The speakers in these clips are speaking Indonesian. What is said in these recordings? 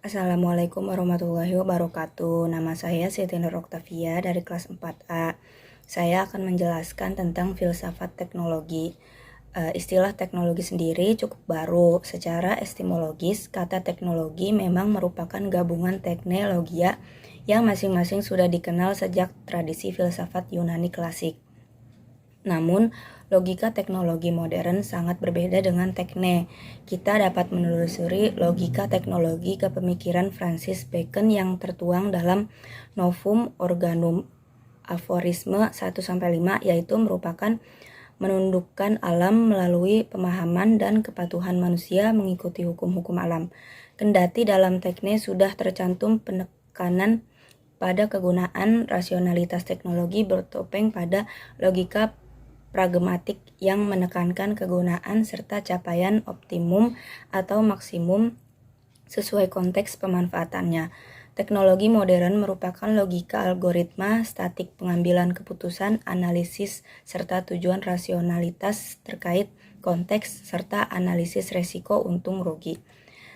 Assalamualaikum warahmatullahi wabarakatuh. Nama saya Siti Nur Oktavia dari kelas 4A. Saya akan menjelaskan tentang filsafat teknologi. Istilah teknologi sendiri cukup baru. Secara etimologis, kata teknologi memang merupakan gabungan teknologia yang masing-masing sudah dikenal sejak tradisi filsafat Yunani klasik. Namun, logika teknologi modern sangat berbeda dengan tekne. Kita dapat menelusuri logika teknologi kepemikiran Francis Bacon yang tertuang dalam Novum Organum aforisme 1-5, yaitu merupakan menundukkan alam melalui pemahaman dan kepatuhan manusia mengikuti hukum-hukum alam. Kendati dalam tekne sudah tercantum penekanan pada kegunaan rasionalitas teknologi bertopeng pada logika pragmatik yang menekankan kegunaan serta capaian optimum atau maksimum sesuai konteks pemanfaatannya. Teknologi modern merupakan logika algoritma, statik pengambilan keputusan, analisis, serta tujuan rasionalitas terkait konteks serta analisis resiko untung rugi.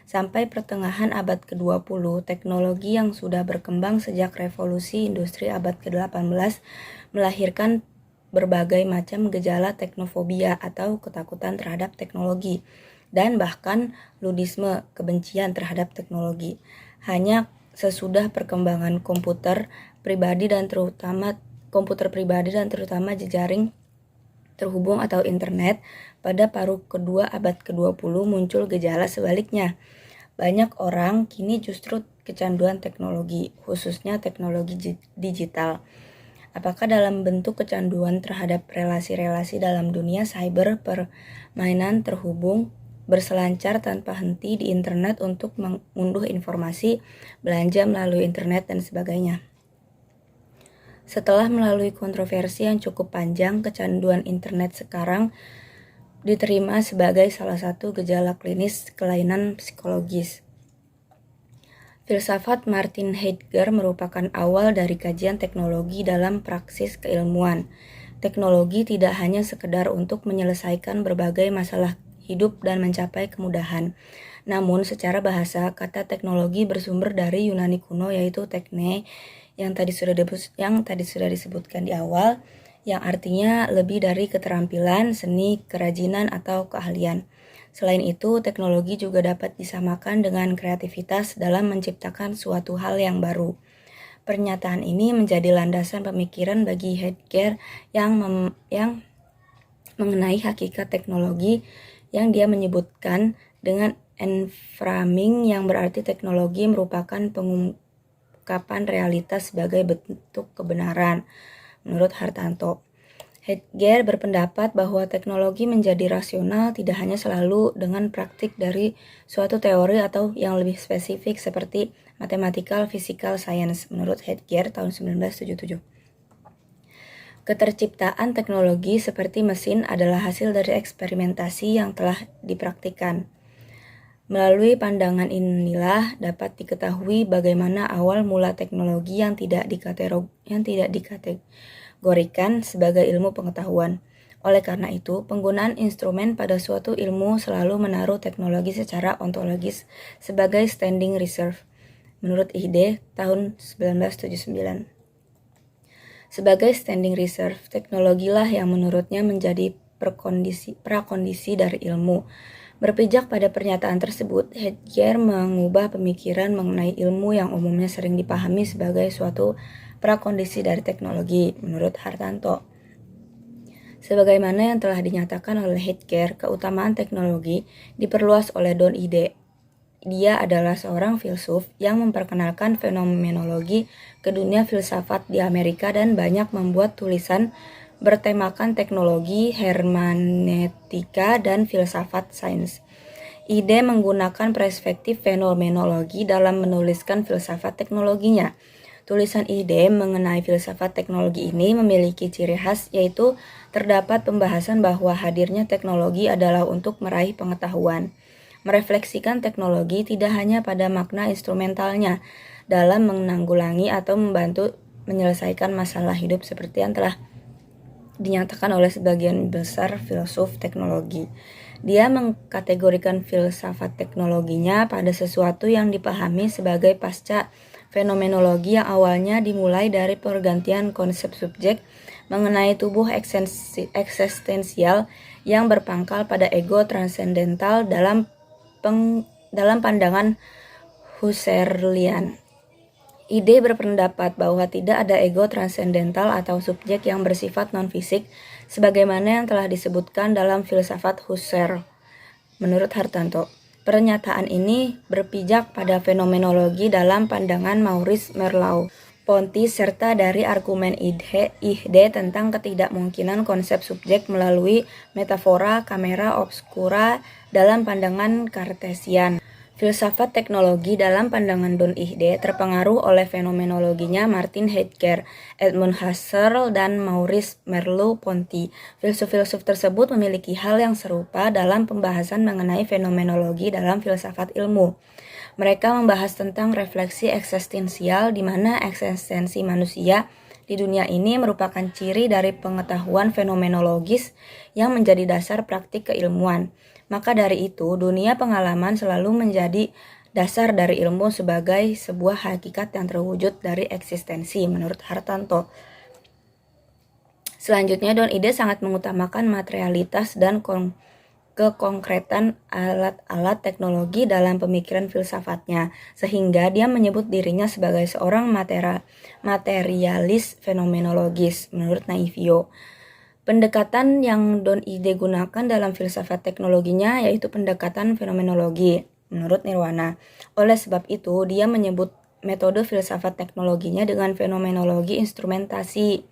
Sampai pertengahan abad ke-20, teknologi yang sudah berkembang sejak revolusi industri abad ke-18 melahirkan berbagai macam gejala teknofobia atau ketakutan terhadap teknologi, dan bahkan ludisme, kebencian terhadap teknologi. Hanya sesudah perkembangan komputer pribadi dan terutama jejaring terhubung atau internet pada paruh kedua abad ke-20 muncul gejala sebaliknya. Banyak orang kini justru kecanduan teknologi, khususnya teknologi digital. Apakah dalam bentuk kecanduan terhadap relasi-relasi dalam dunia cyber, permainan terhubung, berselancar tanpa henti di internet untuk mengunduh informasi, belanja melalui internet, dan sebagainya. Setelah melalui kontroversi yang cukup panjang, kecanduan internet sekarang diterima sebagai salah satu gejala klinis kelainan psikologis. Filsafat Martin Heidegger merupakan awal dari kajian teknologi dalam praksis keilmuan. Teknologi tidak hanya sekedar untuk menyelesaikan berbagai masalah hidup dan mencapai kemudahan. Namun secara bahasa, kata teknologi bersumber dari Yunani kuno yaitu tekne yang tadi sudah disebutkan di awal, yang artinya lebih dari keterampilan, seni, kerajinan, atau keahlian. Selain itu, teknologi juga dapat disamakan dengan kreativitas dalam menciptakan suatu hal yang baru. Pernyataan ini menjadi landasan pemikiran bagi Heidegger yang mengenai hakikat teknologi, yang dia menyebutkan dengan enframing, yang berarti teknologi merupakan pengungkapan realitas sebagai bentuk kebenaran. Menurut Hartanto, Heidegger berpendapat bahwa teknologi menjadi rasional tidak hanya selalu dengan praktik dari suatu teori atau yang lebih spesifik seperti mathematical physical science. Menurut Heidegger tahun 1977. Keterciptaan teknologi seperti mesin adalah hasil dari eksperimentasi yang telah dipraktikkan. Melalui pandangan inilah dapat diketahui bagaimana awal mula teknologi yang tidak dikategorikan sebagai ilmu pengetahuan. Oleh karena itu, penggunaan instrumen pada suatu ilmu selalu menaruh teknologi secara ontologis sebagai standing reserve. Menurut Ihde tahun 1979. Sebagai standing reserve, teknologilah yang menurutnya menjadi prakondisi dari ilmu. Berpijak pada pernyataan tersebut, Heidegger mengubah pemikiran mengenai ilmu yang umumnya sering dipahami sebagai suatu prakondisi dari teknologi. Menurut Hartanto, sebagaimana yang telah dinyatakan oleh Heidegger, keutamaan teknologi diperluas oleh Don Ihde. Dia adalah seorang filsuf yang memperkenalkan fenomenologi ke dunia filsafat di Amerika dan banyak membuat tulisan bertemakan teknologi, hermeneutika, dan filsafat sains. Ihde menggunakan perspektif fenomenologi dalam menuliskan filsafat teknologinya. Tulisan Ihde mengenai filsafat teknologi ini memiliki ciri khas, yaitu terdapat pembahasan bahwa hadirnya teknologi adalah untuk meraih pengetahuan. Merefleksikan teknologi tidak hanya pada makna instrumentalnya dalam menanggulangi atau membantu menyelesaikan masalah hidup seperti yang telah dinyatakan oleh sebagian besar filsuf teknologi. Dia mengkategorikan filsafat teknologinya pada sesuatu yang dipahami sebagai pasca fenomenologi yang awalnya dimulai dari pergantian konsep subjek mengenai tubuh eksistensial yang berpangkal pada ego transendental dalam pandangan Husserlian. Ide berpendapat bahwa tidak ada ego transendental atau subjek yang bersifat non-fisik, sebagaimana yang telah disebutkan dalam filsafat Husserl. Menurut Hartanto, pernyataan ini berpijak pada fenomenologi dalam pandangan Maurice Merleau-Ponty serta dari argumen Ihde tentang ketidakmungkinan konsep subjek melalui metafora camera obscura dalam pandangan Cartesian. Filsafat teknologi dalam pandangan Don Ihde terpengaruh oleh fenomenologinya Martin Heidegger, Edmund Husserl, dan Maurice Merleau-Ponty. Filsuf-filsuf tersebut memiliki hal yang serupa dalam pembahasan mengenai fenomenologi dalam filsafat ilmu. Mereka membahas tentang refleksi eksistensial di mana eksistensi manusia di dunia ini merupakan ciri dari pengetahuan fenomenologis yang menjadi dasar praktik keilmuan. Maka dari itu, dunia pengalaman selalu menjadi dasar dari ilmu sebagai sebuah hakikat yang terwujud dari eksistensi, menurut Hartanto. Selanjutnya, Don Ide sangat mengutamakan materialitas dan kekonkretan alat-alat teknologi dalam pemikiran filsafatnya, sehingga dia menyebut dirinya sebagai seorang materialis fenomenologis, menurut Naivio. Pendekatan yang Don Ide gunakan dalam filsafat teknologinya yaitu pendekatan fenomenologi, menurut Nirwana. Oleh sebab itu, dia menyebut metode filsafat teknologinya dengan fenomenologi instrumentasi,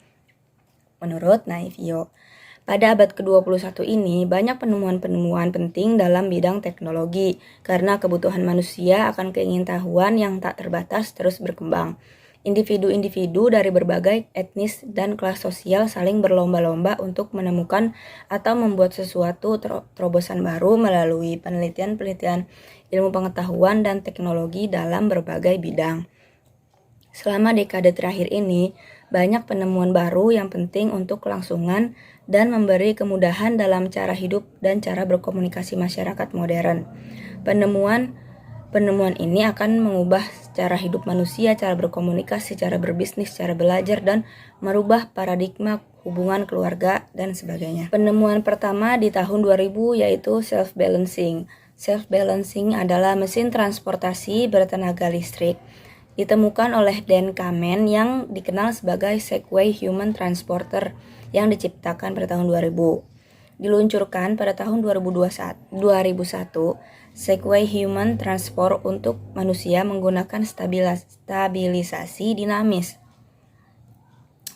menurut Naivio. Pada abad ke-21 ini, banyak penemuan-penemuan penting dalam bidang teknologi, karena kebutuhan manusia akan keingintahuan yang tak terbatas terus berkembang. Individu-individu dari berbagai etnis dan kelas sosial saling berlomba-lomba untuk menemukan atau membuat sesuatu terobosan baru melalui penelitian-penelitian ilmu pengetahuan dan teknologi dalam berbagai bidang. Selama dekade terakhir ini, banyak penemuan baru yang penting untuk kelangsungan dan memberi kemudahan dalam cara hidup dan cara berkomunikasi masyarakat modern. Penemuan ini akan mengubah cara hidup manusia, cara berkomunikasi, cara berbisnis, cara belajar, dan merubah paradigma hubungan keluarga, dan sebagainya. Penemuan pertama di tahun 2000 yaitu self-balancing. Self-balancing adalah mesin transportasi bertenaga listrik. Ditemukan oleh Dan Kamen yang dikenal sebagai Segway Human Transporter yang diciptakan pada tahun 2000. Diluncurkan pada tahun 2001, Segway Human Transport untuk manusia menggunakan stabilisasi dinamis.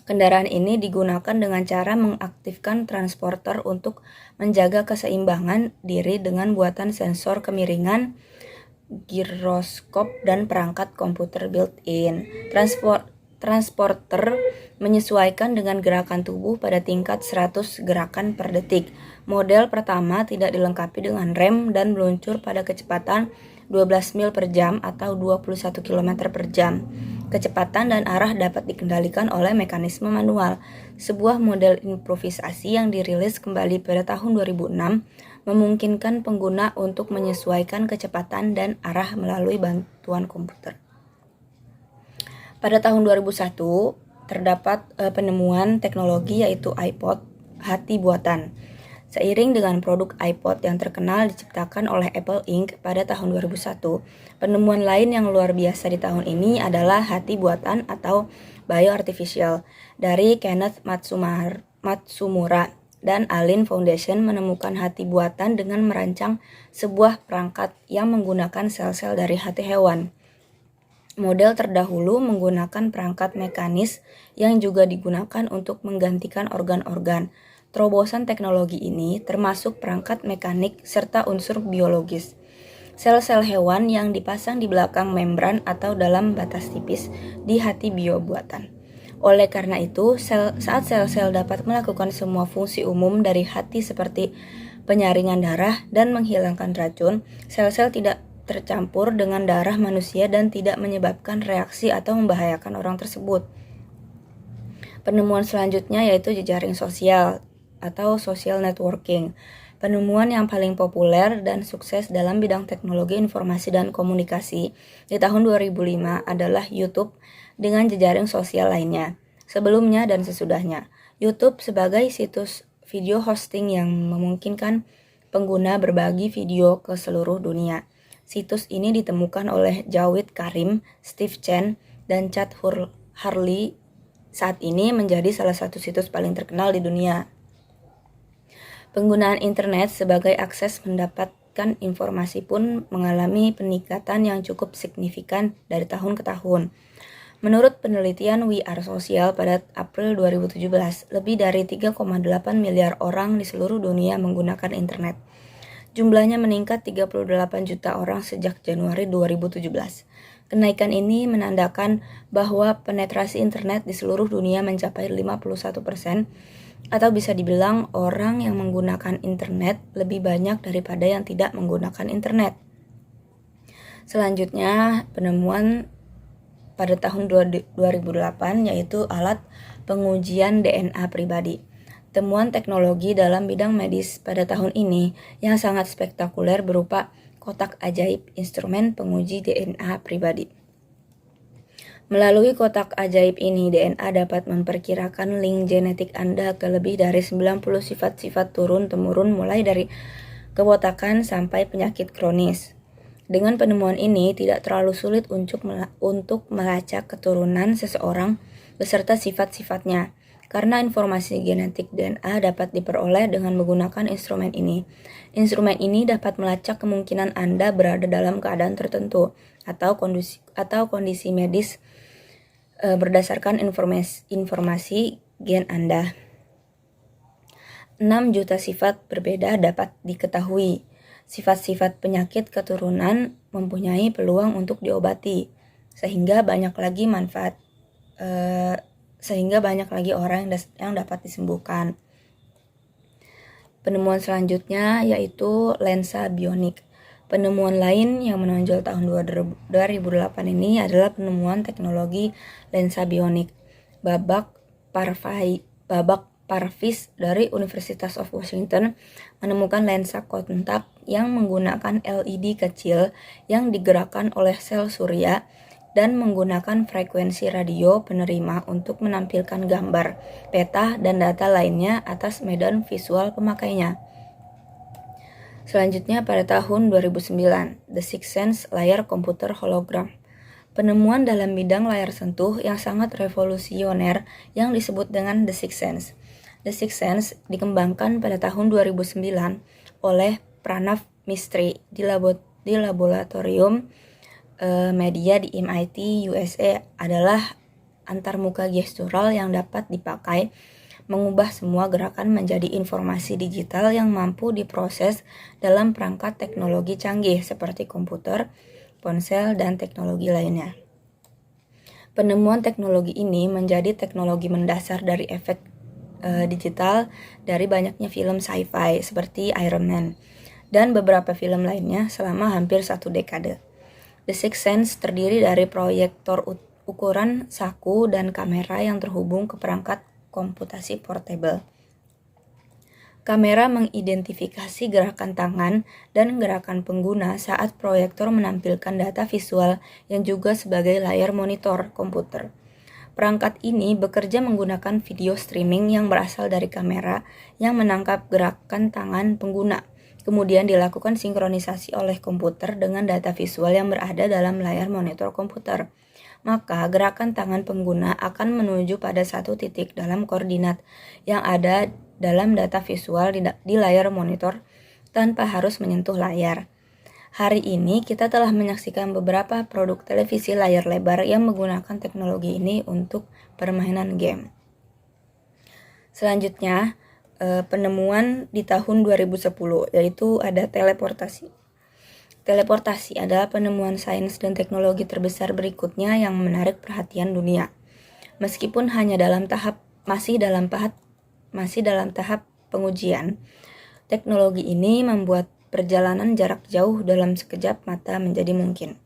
Kendaraan ini digunakan dengan cara mengaktifkan transporter untuk menjaga keseimbangan diri dengan buatan sensor kemiringan, giroskop, dan perangkat komputer built-in. Transporter menyesuaikan dengan gerakan tubuh pada tingkat 100 gerakan per detik. Model pertama tidak dilengkapi dengan rem dan meluncur pada kecepatan 12 mil per jam atau 21 km per jam. Kecepatan dan arah dapat dikendalikan oleh mekanisme manual. Sebuah model improvisasi yang dirilis kembali pada tahun 2006 memungkinkan pengguna untuk menyesuaikan kecepatan dan arah melalui bantuan komputer. Pada tahun 2001, terdapat penemuan teknologi yaitu iPod hati buatan. Seiring dengan produk iPod yang terkenal diciptakan oleh Apple Inc. pada tahun 2001, penemuan lain yang luar biasa di tahun ini adalah hati buatan atau bioartificial dari Kenneth Matsumura dan Allen Foundation menemukan hati buatan dengan merancang sebuah perangkat yang menggunakan sel-sel dari hati hewan. Model terdahulu menggunakan perangkat mekanis yang juga digunakan untuk menggantikan organ-organ. Terobosan teknologi ini termasuk perangkat mekanik serta unsur biologis. Sel-sel hewan yang dipasang di belakang membran atau dalam batas tipis di hati bio buatan. Oleh karena itu, saat sel-sel dapat melakukan semua fungsi umum dari hati seperti penyaringan darah dan menghilangkan racun, sel-sel tidak tercampur dengan darah manusia dan tidak menyebabkan reaksi atau membahayakan orang tersebut. Penemuan selanjutnya yaitu jejaring sosial atau social networking. Penemuan yang paling populer dan sukses dalam bidang teknologi informasi dan komunikasi di tahun 2005 adalah YouTube dengan jejaring sosial lainnya, sebelumnya dan sesudahnya. YouTube sebagai situs video hosting yang memungkinkan pengguna berbagi video ke seluruh dunia. Situs ini ditemukan oleh Jawed Karim, Steve Chen, dan Chad Hurley. Saat ini menjadi salah satu situs paling terkenal di dunia. Penggunaan internet sebagai akses mendapatkan informasi pun mengalami peningkatan yang cukup signifikan dari tahun ke tahun. Menurut penelitian We Are Social pada April 2017, lebih dari 3,8 miliar orang di seluruh dunia menggunakan internet. Jumlahnya meningkat 38 juta orang sejak Januari 2017. Kenaikan ini menandakan bahwa penetrasi internet di seluruh dunia mencapai 51%, atau bisa dibilang orang yang menggunakan internet lebih banyak daripada yang tidak menggunakan internet. Selanjutnya, penemuan pada tahun 2008 yaitu alat pengujian DNA pribadi. Temuan teknologi dalam bidang medis pada tahun ini yang sangat spektakuler berupa kotak ajaib instrumen penguji DNA pribadi. Melalui kotak ajaib ini, DNA dapat memperkirakan link genetik Anda ke lebih dari 90 sifat-sifat turun-temurun mulai dari kebotakan sampai penyakit kronis. Dengan penemuan ini, tidak terlalu sulit untuk melacak keturunan seseorang beserta sifat-sifatnya, karena informasi genetik DNA dapat diperoleh dengan menggunakan instrumen ini. Instrumen ini dapat melacak kemungkinan Anda berada dalam keadaan tertentu atau kondisi medis berdasarkan informasi gen Anda. 6 juta sifat berbeda dapat diketahui. Sifat-sifat penyakit keturunan mempunyai peluang untuk diobati, sehingga banyak lagi orang yang dapat disembuhkan. Penemuan selanjutnya yaitu lensa bionik. Penemuan lain yang menonjol tahun 2008 ini adalah penemuan teknologi lensa bionik. Babak Parvis dari University of Washington menemukan lensa kontak yang menggunakan LED kecil yang digerakkan oleh sel surya dan menggunakan frekuensi radio penerima untuk menampilkan gambar, peta, dan data lainnya atas medan visual pemakainya. Selanjutnya pada tahun 2009, The Sixth Sense layar komputer hologram. Penemuan dalam bidang layar sentuh yang sangat revolusioner yang disebut dengan The Sixth Sense. The Sixth Sense dikembangkan pada tahun 2009 oleh Pranav Mistry di laboratorium media di MIT, USA adalah antarmuka gestural yang dapat dipakai mengubah semua gerakan menjadi informasi digital yang mampu diproses dalam perangkat teknologi canggih seperti komputer, ponsel, dan teknologi lainnya. Penemuan teknologi ini menjadi teknologi mendasar dari efek digital dari banyaknya film sci-fi seperti Iron Man dan beberapa film lainnya selama hampir 1 dekade. The Sixth Sense terdiri dari proyektor ukuran saku dan kamera yang terhubung ke perangkat komputasi portable. Kamera mengidentifikasi gerakan tangan dan gerakan pengguna saat proyektor menampilkan data visual yang juga sebagai layar monitor komputer. Perangkat ini bekerja menggunakan video streaming yang berasal dari kamera yang menangkap gerakan tangan pengguna. Kemudian dilakukan sinkronisasi oleh komputer dengan data visual yang berada dalam layar monitor komputer. Maka gerakan tangan pengguna akan menuju pada satu titik dalam koordinat yang ada dalam data visual di layar monitor tanpa harus menyentuh layar. Hari ini kita telah menyaksikan beberapa produk televisi layar lebar yang menggunakan teknologi ini untuk permainan game. Selanjutnya, penemuan di tahun 2010 yaitu ada teleportasi. Teleportasi adalah penemuan sains dan teknologi terbesar berikutnya yang menarik perhatian dunia. Meskipun hanya masih dalam tahap pengujian, teknologi ini membuat perjalanan jarak jauh dalam sekejap mata menjadi mungkin.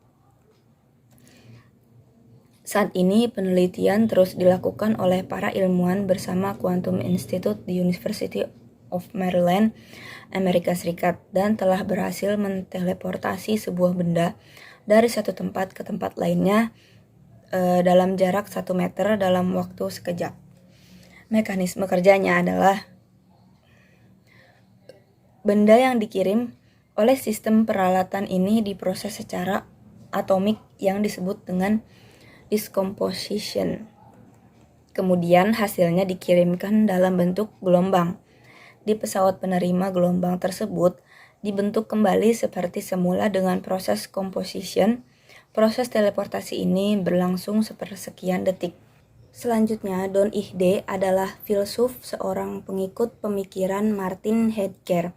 Saat ini penelitian terus dilakukan oleh para ilmuwan bersama Quantum Institute di University of Maryland, Amerika Serikat, dan telah berhasil menteleportasi sebuah benda dari satu tempat ke tempat lainnya dalam jarak 1 meter dalam waktu sekejap. Mekanisme kerjanya adalah benda yang dikirim oleh sistem peralatan ini diproses secara atomik yang disebut dengan decomposition. Kemudian hasilnya dikirimkan dalam bentuk gelombang. Di pesawat penerima gelombang tersebut dibentuk kembali seperti semula dengan proses composition. Proses teleportasi ini berlangsung sepersekian detik. Selanjutnya, Don Ihde adalah filsuf, seorang pengikut pemikiran Martin Heidegger,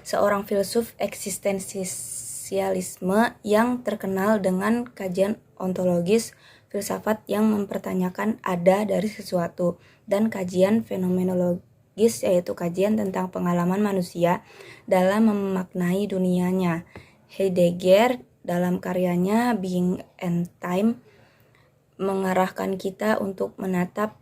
seorang filsuf eksistensialisme yang terkenal dengan kajian ontologis filsafat yang mempertanyakan ada dari sesuatu, dan kajian fenomenologis, yaitu kajian tentang pengalaman manusia dalam memaknai dunianya. Heidegger dalam karyanya Being and Time mengarahkan kita untuk menatap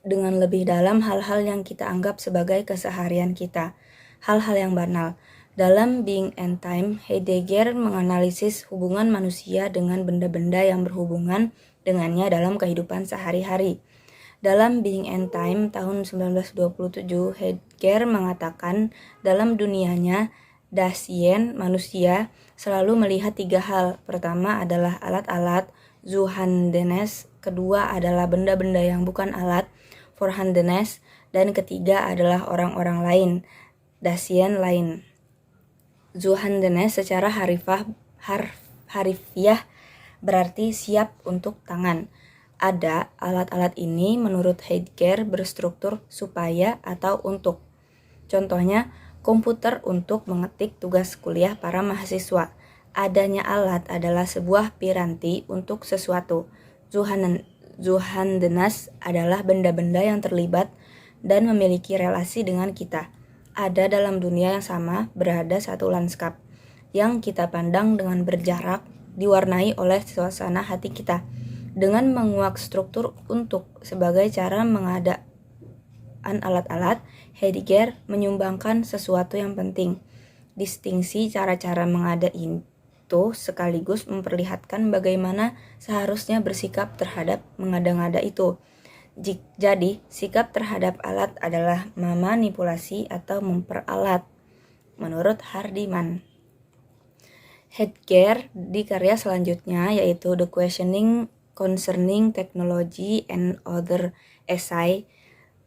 dengan lebih dalam hal-hal yang kita anggap sebagai keseharian kita, hal-hal yang banal. Dalam Being and Time, Heidegger menganalisis hubungan manusia dengan benda-benda yang berhubungan dengannya dalam kehidupan sehari-hari. Dalam Being and Time tahun 1927, Heidegger mengatakan dalam dunianya, Dasein, manusia, selalu melihat 3 hal. Pertama adalah alat-alat, Zuhandenes, kedua adalah benda-benda yang bukan alat, Vorhandenes, dan ketiga adalah orang-orang lain, Dasein lain. Zuhandenes secara harfiah berarti siap untuk tangan. Ada alat-alat ini menurut Heidegger berstruktur supaya atau untuk. Contohnya, komputer untuk mengetik tugas kuliah para mahasiswa. Adanya alat adalah sebuah piranti untuk sesuatu. Zuhandenas adalah benda-benda yang terlibat dan memiliki relasi dengan kita. Ada dalam dunia yang sama, berada satu lanskap yang kita pandang dengan berjarak, diwarnai oleh suasana hati kita. Dengan menguak struktur untuk sebagai cara mengadaan alat-alat, Heidegger menyumbangkan sesuatu yang penting. Distingsi cara-cara mengada itu sekaligus memperlihatkan bagaimana seharusnya bersikap terhadap mengada-ngada itu. Jadi, sikap terhadap alat adalah memanipulasi atau memperalat, menurut Hardiman. Heidegger di karya selanjutnya, yaitu The Questioning Concerning Technology and Other Essay,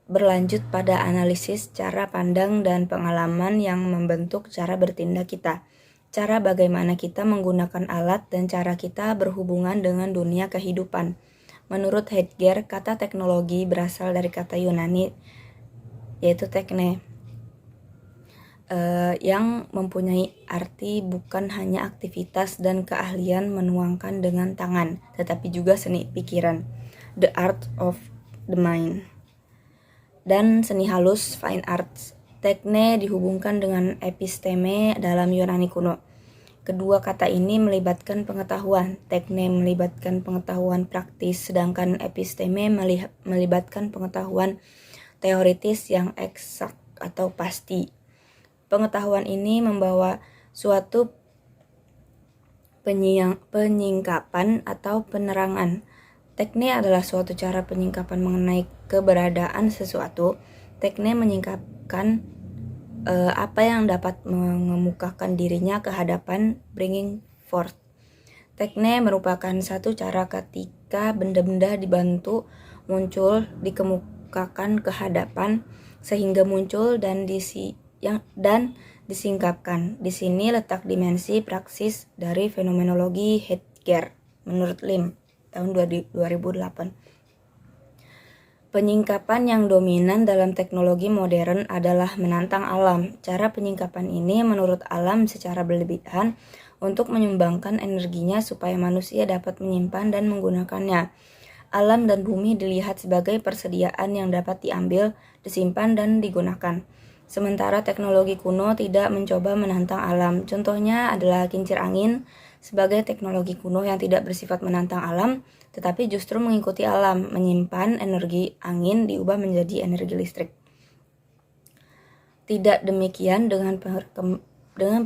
berlanjut pada analisis cara pandang dan pengalaman yang membentuk cara bertindak kita, cara bagaimana kita menggunakan alat, dan cara kita berhubungan dengan dunia kehidupan. Menurut Heidegger, kata teknologi berasal dari kata Yunani, yaitu tekne, yang mempunyai arti bukan hanya aktivitas dan keahlian menuangkan dengan tangan, tetapi juga seni pikiran, the art of the mind, dan seni halus, fine arts. Tekne dihubungkan dengan episteme dalam Yunani kuno. Kedua kata ini melibatkan pengetahuan. Tekne melibatkan pengetahuan praktis, sedangkan episteme melibatkan pengetahuan teoritis yang eksak atau pasti. Pengetahuan ini membawa suatu penyingkapan atau penerangan. Tekne adalah suatu cara penyingkapan mengenai keberadaan sesuatu. Tekne menyingkapkan apa yang dapat mengemukakan dirinya ke hadapan, bringing forth. Tekne merupakan satu cara ketika benda-benda dibantu muncul, dikemukakan ke hadapan, sehingga muncul dan disingkapkan. Di sini letak dimensi praksis dari fenomenologi Heidegger, menurut Lim, tahun 2008. Penyingkapan yang dominan dalam teknologi modern adalah menantang alam. Cara penyingkapan ini menurut alam secara berlebihan untuk menyumbangkan energinya supaya manusia dapat menyimpan dan menggunakannya. Alam dan bumi dilihat sebagai persediaan yang dapat diambil, disimpan, dan digunakan. Sementara teknologi kuno tidak mencoba menantang alam. Contohnya adalah kincir angin sebagai teknologi kuno yang tidak bersifat menantang alam, tetapi justru mengikuti alam, menyimpan energi angin diubah menjadi energi listrik. Tidak demikian dengan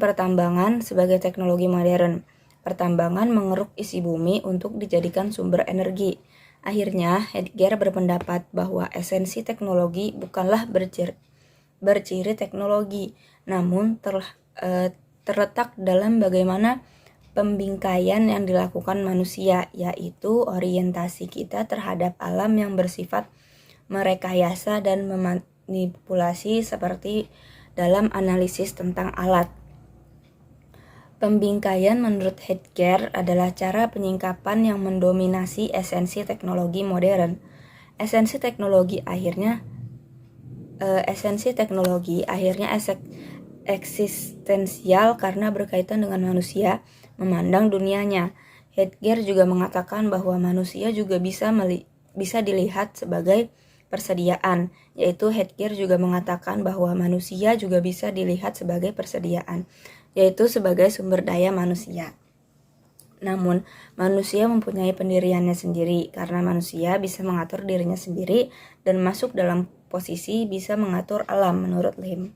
pertambangan sebagai teknologi modern. Pertambangan mengeruk isi bumi untuk dijadikan sumber energi. Akhirnya, Heidegger berpendapat bahwa esensi teknologi bukanlah berciri teknologi, namun terletak dalam bagaimana pembingkaian yang dilakukan manusia, yaitu orientasi kita terhadap alam yang bersifat merekayasa dan memanipulasi seperti dalam analisis tentang alat. Pembingkaian menurut Heidegger adalah cara penyingkapan yang mendominasi esensi teknologi modern. Esensi teknologi akhirnya eksistensial karena berkaitan dengan manusia memandang dunianya. Heidegger juga mengatakan bahwa manusia juga bisa dilihat sebagai persediaan, yaitu Heidegger juga mengatakan bahwa manusia juga bisa dilihat sebagai persediaan, yaitu sebagai sumber daya manusia. Namun, manusia mempunyai pendiriannya sendiri karena manusia bisa mengatur dirinya sendiri dan masuk dalam posisi bisa mengatur alam menurut Lim.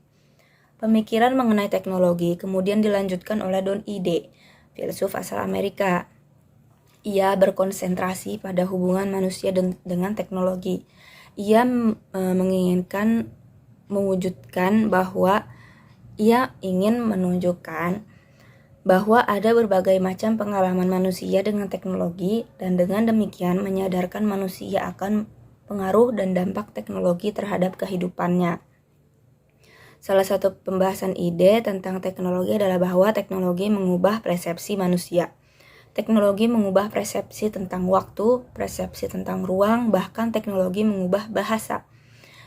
Pemikiran mengenai teknologi kemudian dilanjutkan oleh Don Ide, filsuf asal Amerika. Ia berkonsentrasi pada hubungan manusia dengan teknologi. Ia ingin menunjukkan bahwa ada berbagai macam pengalaman manusia dengan teknologi dan dengan demikian menyadarkan manusia akan pengaruh dan dampak teknologi terhadap kehidupannya. Salah satu pembahasan ide tentang teknologi adalah bahwa teknologi mengubah persepsi manusia. Teknologi mengubah persepsi tentang waktu, persepsi tentang ruang, bahkan teknologi mengubah bahasa.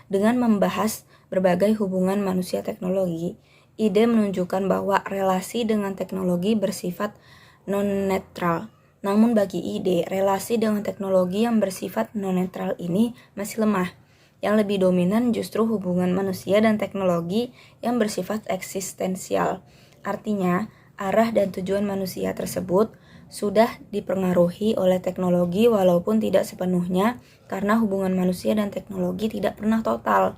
Dengan membahas berbagai hubungan manusia teknologi, ide menunjukkan bahwa relasi dengan teknologi bersifat non-netral. Namun bagi ide, relasi dengan teknologi yang bersifat non-netral ini masih lemah. Yang lebih dominan justru hubungan manusia dan teknologi yang bersifat eksistensial. Artinya, arah dan tujuan manusia tersebut sudah dipengaruhi oleh teknologi walaupun tidak sepenuhnya karena hubungan manusia dan teknologi tidak pernah total.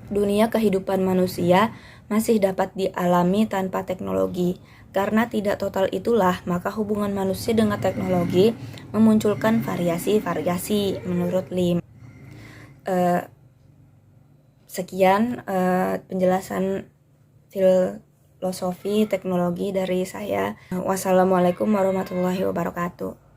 Dunia kehidupan manusia masih dapat dialami tanpa teknologi. Karena tidak total itulah, maka hubungan manusia dengan teknologi memunculkan variasi-variasi menurut Lim. Sekian penjelasan filosofi teknologi dari saya. Wassalamualaikum warahmatullahi wabarakatuh.